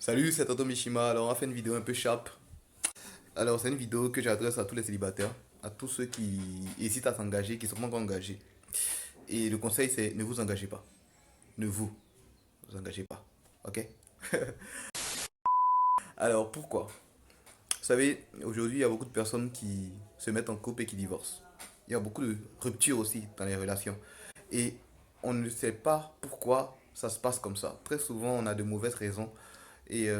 Salut, c'est Toto Mishima. Alors, on va faire une vidéo un peu sharp. Alors, c'est une vidéo que j'adresse à tous les célibataires, à tous ceux qui hésitent à s'engager, qui sont pas encore engagés. Et le conseil, c'est ne vous engagez pas. Ne vous engagez pas. Ok? Alors, pourquoi? Vous savez, aujourd'hui, il y a beaucoup de personnes qui se mettent en couple et qui divorcent. Il y a beaucoup de ruptures aussi dans les relations. Et on ne sait pas pourquoi ça se passe comme ça. Très souvent, on a de mauvaises raisons. Et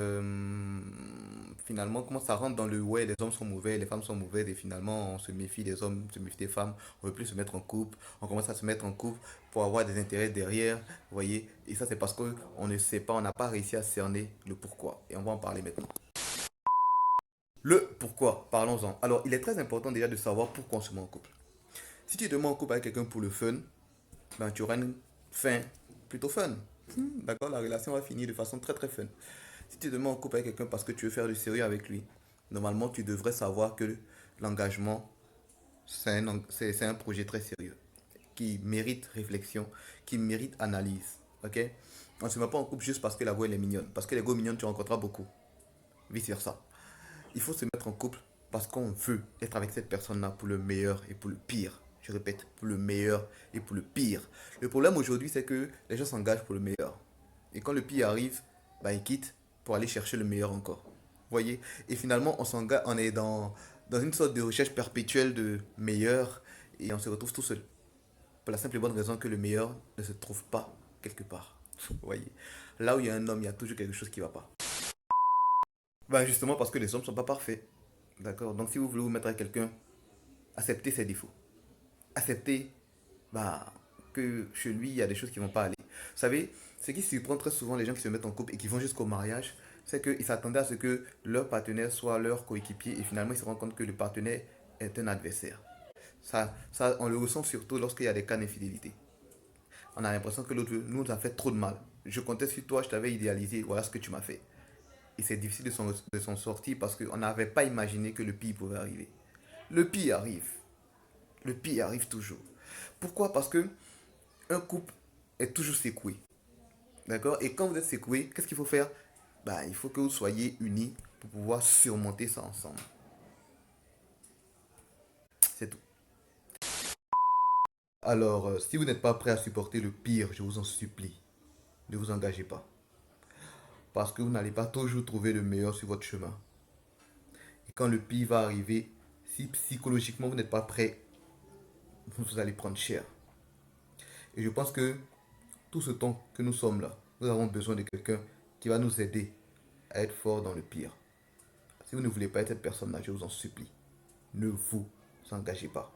finalement, comment ça rentre dans le ouais, les hommes sont mauvais, les femmes sont mauvaises, et finalement, on se méfie des hommes, on se méfie des femmes, on ne veut plus se mettre en couple, on commence à se mettre en couple pour avoir des intérêts derrière, vous voyez. Et ça, c'est parce qu'on ne sait pas, on n'a pas réussi à cerner le pourquoi. Et on va en parler maintenant. Le pourquoi, parlons-en. Alors, il est très important déjà de savoir pourquoi on se met en couple. Si tu te mets en couple avec quelqu'un pour le fun, ben, tu auras une fin plutôt fun. D'accord? La relation va finir de façon très très fun. Si tu te mets en couple avec quelqu'un parce que tu veux faire du sérieux avec lui, normalement tu devrais savoir que l'engagement, c'est un projet très sérieux, qui mérite réflexion, qui mérite analyse. Ok? On ne se met pas en couple juste parce que la go elle est mignonne. Parce que les go mignonnes, tu rencontreras beaucoup. Vice versa. Il faut se mettre en couple parce qu'on veut être avec cette personne-là pour le meilleur et pour le pire. Je répète, pour le meilleur et pour le pire. Le problème aujourd'hui, c'est que les gens s'engagent pour le meilleur. Et quand le pire arrive, bah, ils quittent pour aller chercher le meilleur encore. Vous voyez? Et finalement, on s'engage, on est dans une sorte de recherche perpétuelle de meilleur et on se retrouve tout seul. Pour la simple et bonne raison que le meilleur ne se trouve pas quelque part. Vous voyez? Là où il y a un homme, il y a toujours quelque chose qui ne va pas. Bah justement parce que les hommes ne sont pas parfaits. D'accord? Donc si vous voulez vous mettre avec quelqu'un, acceptez ses défauts. Acceptez bah, que chez lui, il y a des choses qui ne vont pas aller. Vous savez, ce qui surprend très souvent les gens qui se mettent en couple et qui vont jusqu'au mariage, c'est qu'ils s'attendaient à ce que leur partenaire soit leur coéquipier et finalement ils se rendent compte que le partenaire est un adversaire. Ça on le ressent surtout lorsqu'il y a des cas d'infidélité. On a l'impression que l'autre nous a fait trop de mal. Je comptais sur toi, je t'avais idéalisé, voilà ce que tu m'as fait. Et c'est difficile de s'en sortir parce qu'on n'avait pas imaginé que le pire pouvait arriver. Le pire arrive. Le pire arrive toujours. Pourquoi? Parce que un couple est toujours secoué. D'accord? Et quand vous êtes secoué, qu'est-ce qu'il faut faire? Bah, il faut que vous soyez unis pour pouvoir surmonter ça ensemble. C'est tout. Alors, si vous n'êtes pas prêt à supporter le pire, je vous en supplie, ne vous engagez pas. Parce que vous n'allez pas toujours trouver le meilleur sur votre chemin. Et quand le pire va arriver, si psychologiquement vous n'êtes pas prêt, vous allez prendre cher. Et je pense que tout ce temps que nous sommes là, nous avons besoin de quelqu'un qui va nous aider à être fort dans le pire. Si vous ne voulez pas être cette personne-là, je vous en supplie, ne vous engagez pas.